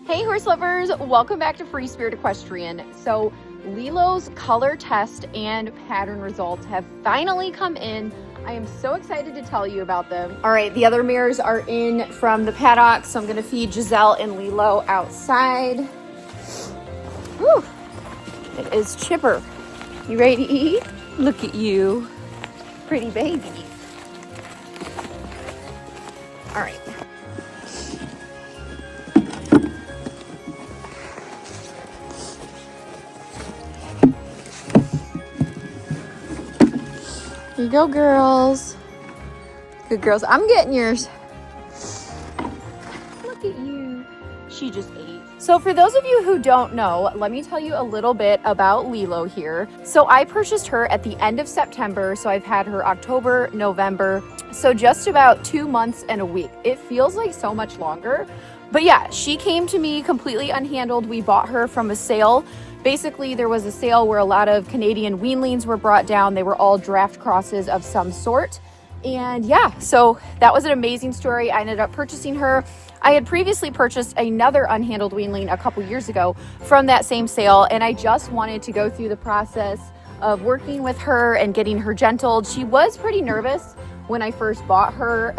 Hey horse lovers, welcome back to Free Spirit Equestrian. So Lilo's color test and pattern results have finally come in. I am so excited to tell you about them. All right, the other mares are in from the paddock, so I'm gonna feed Giselle and Lilo outside. Whew, it is chipper. You ready to eat? Look at you, pretty baby. All right. Here you go, girls. Good girls. I'm getting yours. Look at you. She just ate. So for those of you who don't know, let me tell you a little bit about Lilo here. So I purchased her at the end of September. So I've had her October, November. So just about 2 months and a week. It feels like so much longer. But yeah, she came to me completely unhandled. We bought her from a sale. Basically, there was a sale where a lot of Canadian weanlings were brought down. They were all draft crosses of some sort. And yeah, so that was an amazing story. I ended up purchasing her. I had previously purchased another unhandled weanling a couple years ago from that same sale. And I just wanted to go through the process of working with her and getting her gentled. She was pretty nervous when I first bought her.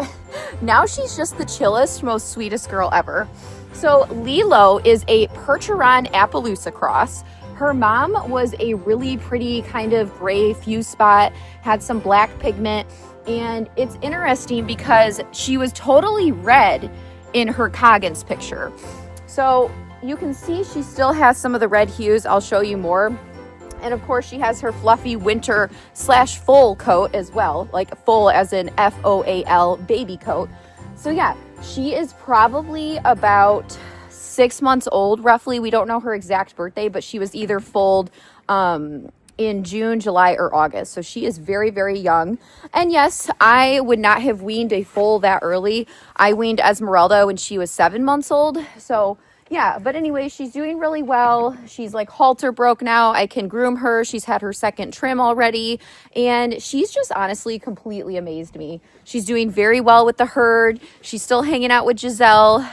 Now she's just the chillest, most sweetest girl ever. So Lilo is a Percheron Appaloosa cross. Her mom was a really pretty kind of gray fuse spot, had some black pigment, and it's interesting because she was totally red in her Coggins picture. So you can see she still has some of the red hues. I'll show you more. And of course she has her fluffy winter / foal coat as well, like full as in FOAL baby coat. So yeah, she is probably about 6 months old, roughly. We don't know her exact birthday, but she was either foaled in June, July, or August. So she is very, very young. And yes, I would not have weaned a foal that early. I weaned Esmeralda when she was 7 months old. So yeah, but anyway, she's doing really well. She's like halter broke now. I can groom her. She's had her second trim already. And she's just honestly completely amazed me. She's doing very well with the herd. She's still hanging out with Giselle.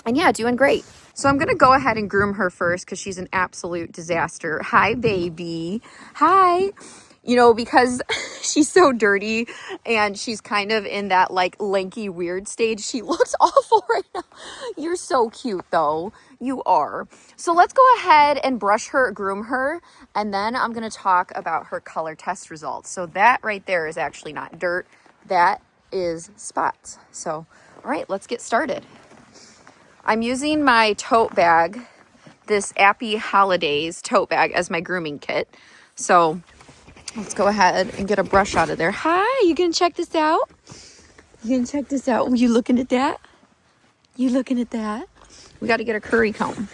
And yeah, doing great. So I'm going to go ahead and groom her first because she's an absolute disaster. Hi, baby. Hi. You know, because she's so dirty and she's kind of in that like lanky weird stage. She looks awful right now. You're so cute though. You are. So let's go ahead and brush her, groom her, and then I'm going to talk about her color test results. So that right there is actually not dirt. That is spots. So, all right, let's get started. I'm using my tote bag, this Appy Holidays tote bag, as my grooming kit. So let's go ahead and get a brush out of there. Hi, you gonna check this out? You gonna check this out? Were you looking at that? You looking at that? We got to get a curry comb.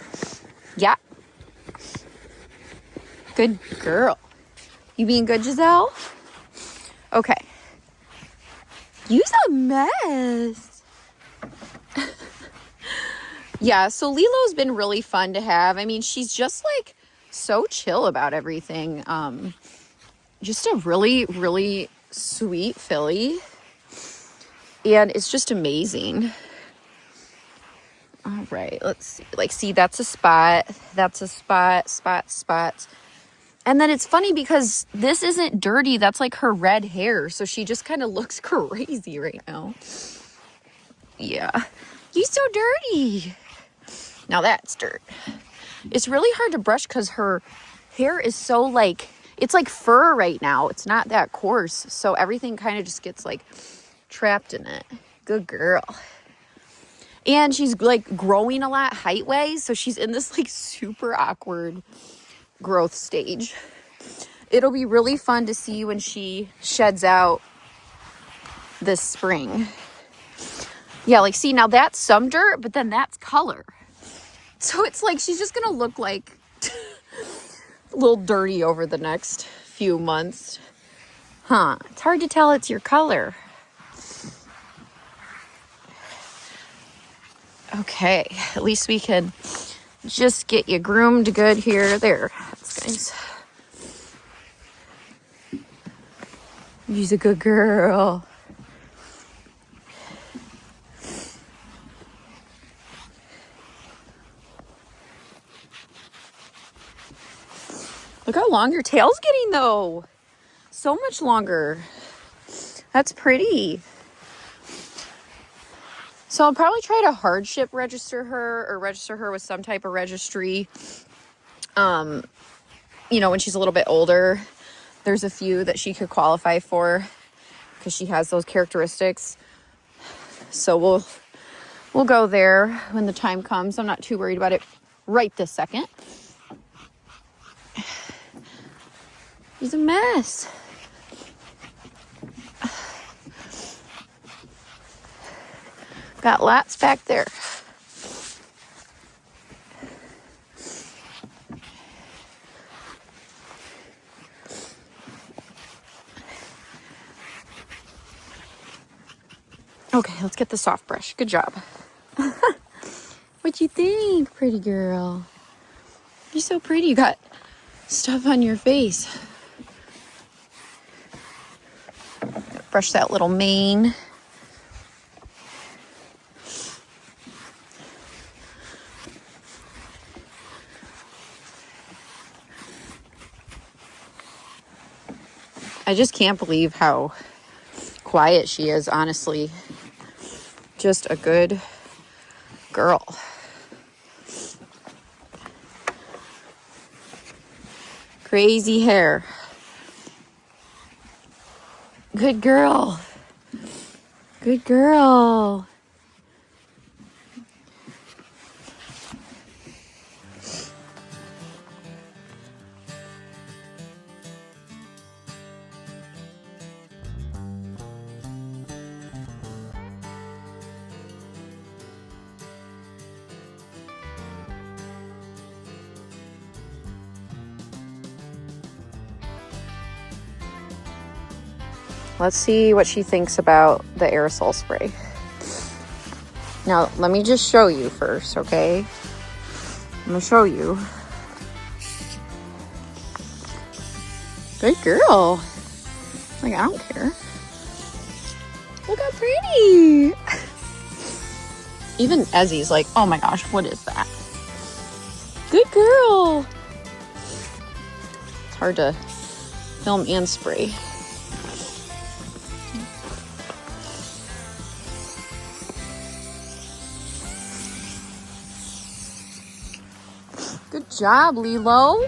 Yeah. Good girl. You being good, Giselle? Okay. You's a mess. Yeah, so Lilo's been really fun to have. I mean, she's just like so chill about everything. Just a really, really sweet filly. And it's just amazing. All right, let's see. Like, see, that's a spot. That's a spot, spots. And then it's funny because this isn't dirty. That's like her red hair. So she just kind of looks crazy right now. Yeah. You're so dirty. Now that's dirt. It's really hard to brush because her hair is so like, it's like fur right now. It's not that coarse. So everything kind of just gets like trapped in it. Good girl. And she's like growing a lot height wise. So she's in this like super awkward growth stage. It'll be really fun to see when she sheds out this spring. Yeah, like see, now that's some dirt, but then that's color. So it's like she's just gonna look like a little dirty over the next few months. Huh, it's hard to tell it's your color. Okay, at least we can just get you groomed good here. There, that's nice. You're a good girl. Look how long your tail's getting though. So much longer. That's pretty. So I'll probably try to hardship register her or register her with some type of registry. You know, when she's a little bit older, there's a few that she could qualify for because she has those characteristics. So we'll go there when the time comes. I'm not too worried about it right this second. He's a mess. Got lots back there. Okay, let's get the soft brush. Good job. What you think, pretty girl? You're so pretty. You got stuff on your face. Brush that little mane. I just can't believe how quiet she is, honestly. Just a good girl. Crazy hair. Good girl. Good girl. Let's see what she thinks about the aerosol spray. Now, let me just show you first, okay? I'm gonna show you. Good girl. Like, I don't care. Look how pretty. Even Ezzy's like, oh my gosh, what is that? Good girl. It's hard to film and spray. Good job, Lilo.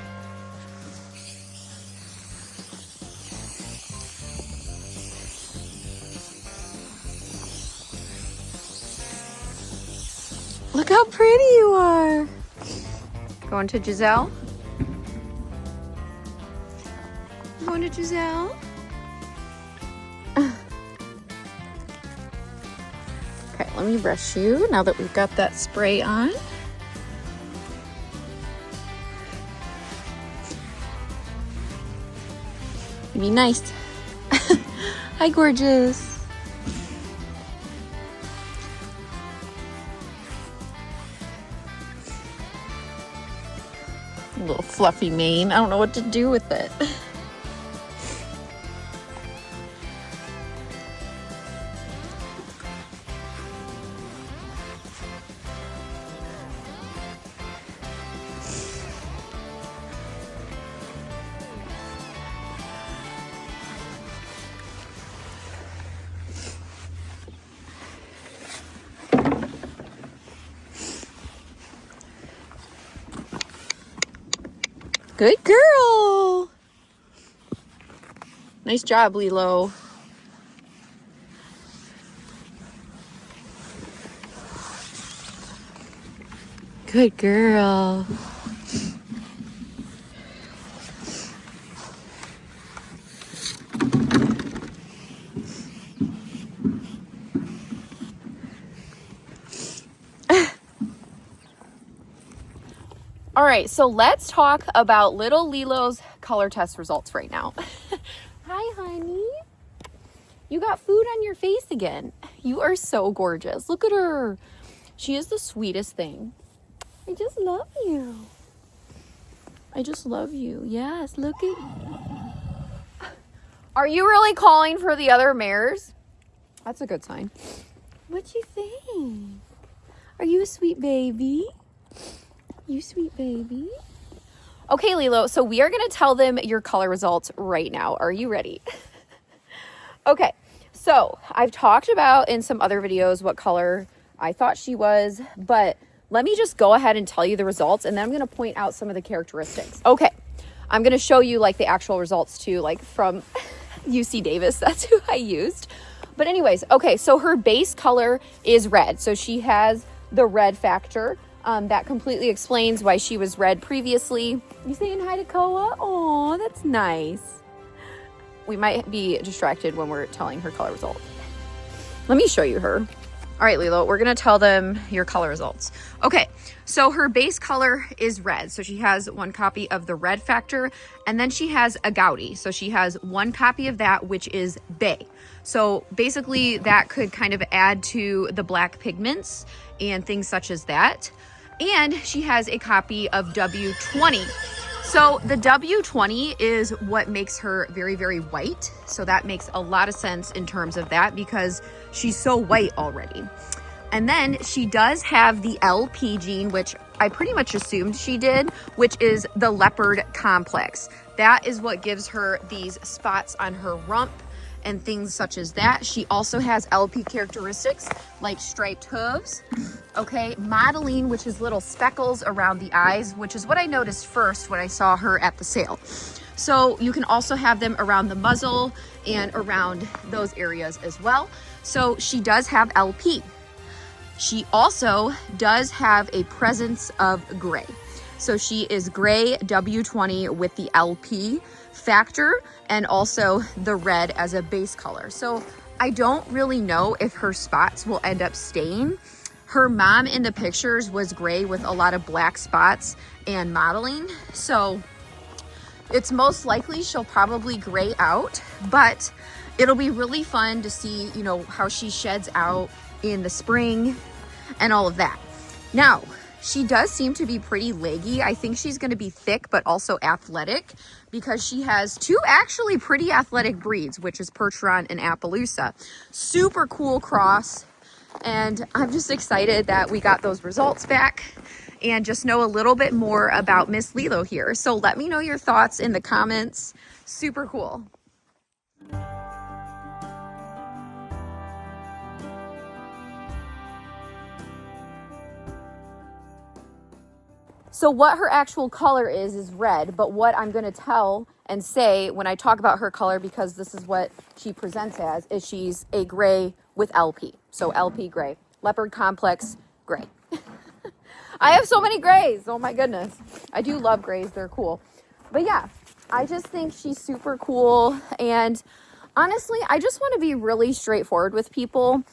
Look how pretty you are. Going to Giselle? Going to Giselle? Okay, let me brush you now that we've got that spray on. Be nice. Hi, gorgeous. A little fluffy mane. I don't know what to do with it. Good girl. Nice job, Lilo. Good girl. All right, so let's talk about little Lilo's color test results right now. Hi, honey. You got food on your face again. You are so gorgeous. Look at her. She is the sweetest thing. I just love you. I just love you. Yes, look at you. Are you really calling for the other mares? That's a good sign. What you think? Are you a sweet baby? You sweet baby? Okay, Lilo, so we are going to tell them your color results right now. Are you ready? Okay, so I've talked about in some other videos what color I thought she was, but let me just go ahead and tell you the results, and then I'm going to point out some of the characteristics. Okay, I'm going to show you like the actual results too, like from UC Davis. That's who I used. But anyways, okay, so her base color is red. So she has the red factor. That completely explains why she was red previously. You saying hi to Koa? Oh, that's nice. We might be distracted when we're telling her color result. Let me show you her. All right, Lilo, we're going to tell them your color results. Okay, so her base color is red. So she has one copy of the red factor, and then she has a Gaudi. So she has one copy of that, which is Bay. So basically that could kind of add to the black pigments and things such as that. And she has a copy of W20. So the W20 is what makes her very, very white. So that makes a lot of sense in terms of that because she's so white already. And then she does have the LP gene, which I pretty much assumed she did, which is the leopard complex. That is what gives her these spots on her rump and things such as that. She also has LP characteristics like striped hooves, okay, modeling, which is little speckles around the eyes, which is what I noticed first when I saw her at the sale. So you can also have them around the muzzle and around those areas as well. So she does have LP. She also does have a presence of gray. So she is gray W20 with the LP factor and also the red as a base color. So I don't really know if her spots will end up staying. Her mom in the pictures was gray with a lot of black spots and modeling. So it's most likely she'll probably gray out, but it'll be really fun to see, you know, how she sheds out in the spring and all of that. Now, she does seem to be pretty leggy. I think she's going to be thick, but also athletic because she has two actually pretty athletic breeds, which is Percheron and Appaloosa. Super cool cross. And I'm just excited that we got those results back and just know a little bit more about Miss Lilo here. So let me know your thoughts in the comments. Super cool. So what her actual color is red, but what I'm going to tell and say when I talk about her color, because this is what she presents as, is she's a gray with LP. So LP gray, leopard complex gray. I have so many grays. Oh my goodness. I do love grays. They're cool. But yeah, I just think she's super cool. And honestly, I just want to be really straightforward with people.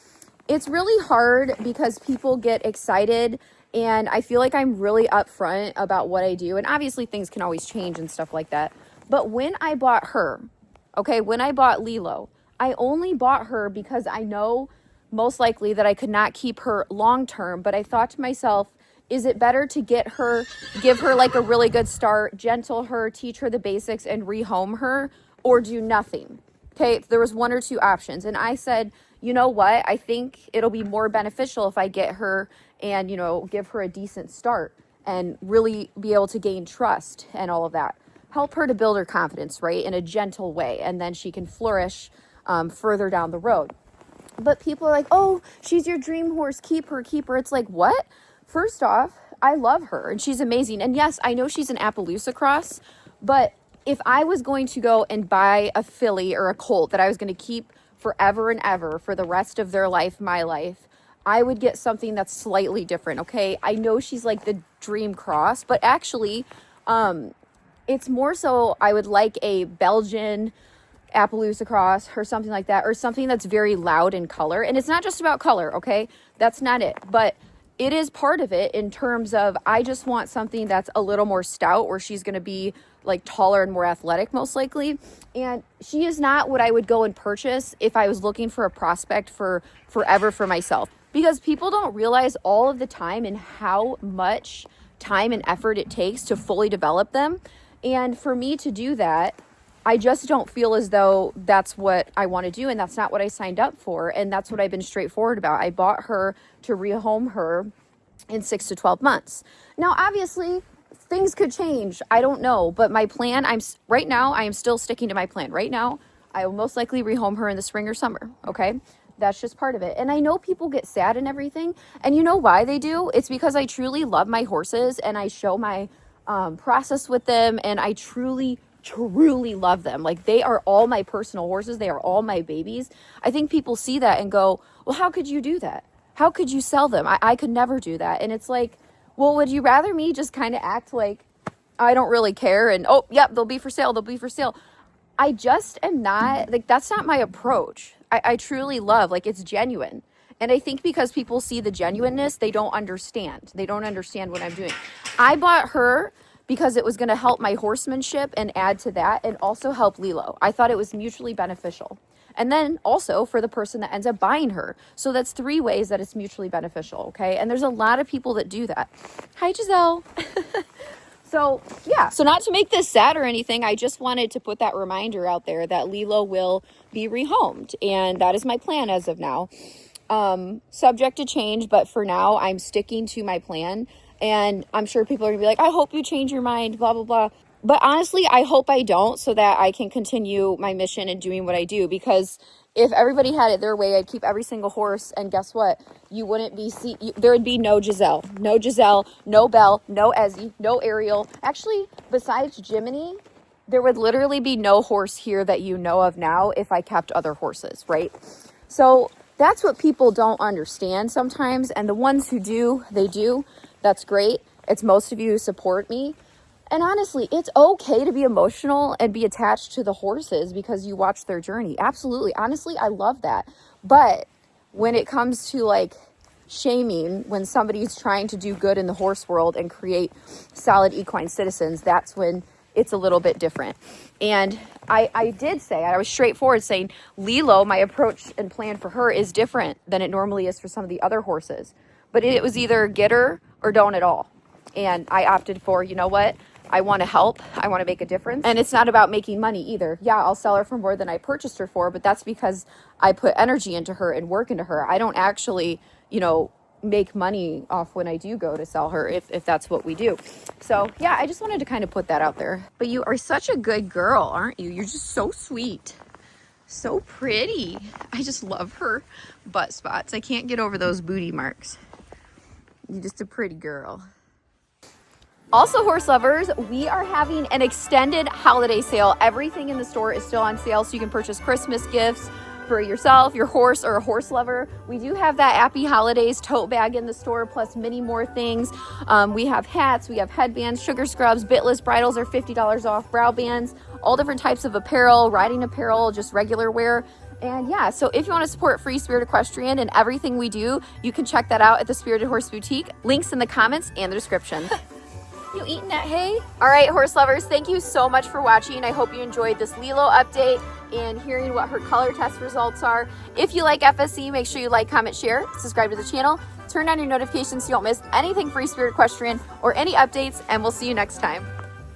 It's really hard because people get excited and I feel like I'm really upfront about what I do. And obviously things can always change and stuff like that. But when I bought her, okay, when I bought Lilo, I only bought her because I know most likely that I could not keep her long term. But I thought to myself, is it better to get her, give her like a really good start, gentle her, teach her the basics and rehome her, or do nothing? Okay, there was one or two options. And I said, you know what? I think it'll be more beneficial if I get her and, you know, give her a decent start and really be able to gain trust and all of that. Help her to build her confidence, right, in a gentle way. And then she can flourish further down the road. But people are like, oh, she's your dream horse. Keep her, keep her. It's like, what? First off, I love her and she's amazing. And yes, I know she's an Appaloosa cross, but if I was going to go and buy a filly or a colt that I was going to keep forever and ever for the rest of their life, my life, I would get something that's slightly different, okay? I know she's like the dream cross, but actually, it's more so I would like a Belgian Appaloosa cross or something like that, or something that's very loud in color. And it's not just about color, okay? That's not it. But it is part of it in terms of I just want something that's a little more stout where she's going to be like taller and more athletic most likely. And she is not what I would go and purchase if I was looking for a prospect for forever for myself. Because people don't realize all of the time and how much time and effort it takes to fully develop them. And for me to do that, I just don't feel as though that's what I want to do. And that's not what I signed up for. And that's what I've been straightforward about. I bought her to rehome her in 6 to 12 months. Now, obviously, things could change. I don't know. But my plan, right now, I am still sticking to my plan. Right now, I will most likely rehome her in the spring or summer. Okay. That's just part of it. And I know people get sad and everything. And you know why they do? It's because I truly love my horses and I show my process with them. And I truly love them. Like, they are all my personal horses. They are all my babies. I think people see that and go, well, how could you do that? How could you sell them? I could never do that. And it's like, well, would you rather me just kind of act like I don't really care and, oh, yep, they'll be for sale. They'll be for sale. I just am not, like, that's not my approach. I truly love, like, it's genuine. And I think because people see the genuineness, they don't understand. They don't understand what I'm doing. I bought her because it was going to help my horsemanship and add to that and also help Lilo. I thought it was mutually beneficial. And then also for the person that ends up buying her. So that's 3 ways that it's mutually beneficial, okay? And there's a lot of people that do that. Hi, Giselle. So, yeah. So not to make this sad or anything, I just wanted to put that reminder out there that Lilo will be rehomed. And that is my plan as of now. Subject to change, but for now, I'm sticking to my plan. And I'm sure people are gonna be like, I hope you change your mind, blah, blah, blah. But honestly, I hope I don't, so that I can continue my mission and doing what I do. Because if everybody had it their way, I'd keep every single horse. And guess what? You wouldn't be, there would be no Giselle, no Belle, no Ezzy, no Ariel. Actually, besides Jiminy, there would literally be no horse here that you know of now if I kept other horses, right? So that's what people don't understand sometimes. And the ones who do, they do. That's great. It's most of you who support me. And honestly, it's okay to be emotional and be attached to the horses because you watch their journey. Absolutely. Honestly, I love that. But when it comes to like shaming, when somebody's trying to do good in the horse world and create solid equine citizens, that's when it's a little bit different. And I did say, I was straightforward saying, Lilo, my approach and plan for her is different than it normally is for some of the other horses. But it was either get her or don't at all. And I opted for, you know what? I want to help. I want to make a difference. And it's not about making money either. Yeah, I'll sell her for more than I purchased her for, but that's because I put energy into her and work into her. I don't actually, make money off when I do go to sell her, if that's what we do. So yeah, I just wanted to kind of put that out there. But you are such a good girl, aren't you? You're just so sweet. So pretty. I just love her butt spots. I can't get over those booty marks. You're just a pretty girl. Also, horse lovers, we are having an extended holiday sale. Everything in the store is still on sale, so you can purchase Christmas gifts for yourself, your horse, or a horse lover. We do have that Happy Holidays tote bag in the store, plus many more things. We have hats, we have headbands, sugar scrubs, bitless bridles are $50 off, brow bands, all different types of apparel, riding apparel, just regular wear. And yeah, so if you want to support Free Spirit Equestrian and everything we do, you can check that out at the Spirited Horse Boutique. Links in the comments and the description. You eating that hay? All right, horse lovers, thank you so much for watching. I hope you enjoyed this Lilo update and hearing what her color test results are. If you like FSE, make sure you like, comment, share, subscribe to the channel, turn on your notifications so you don't miss anything Free Spirit Equestrian or any updates, and we'll see you next time.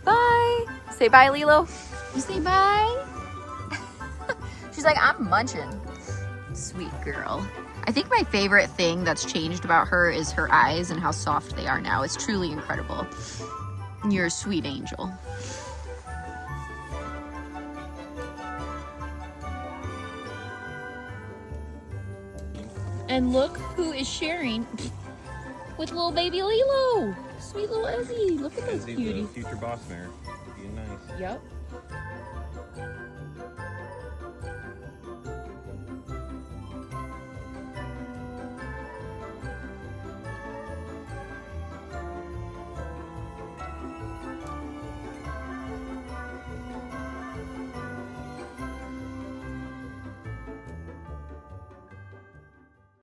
Bye. Say bye, Lilo. You say bye? She's like, I'm munching. Sweet girl. I think my favorite thing that's changed about her is her eyes and how soft they are now. It's truly incredible. You're a sweet angel. And look who is sharing with little baby Lilo. Sweet little Ezzy. Look at this cutie. The future boss mare. Being nice. Yep.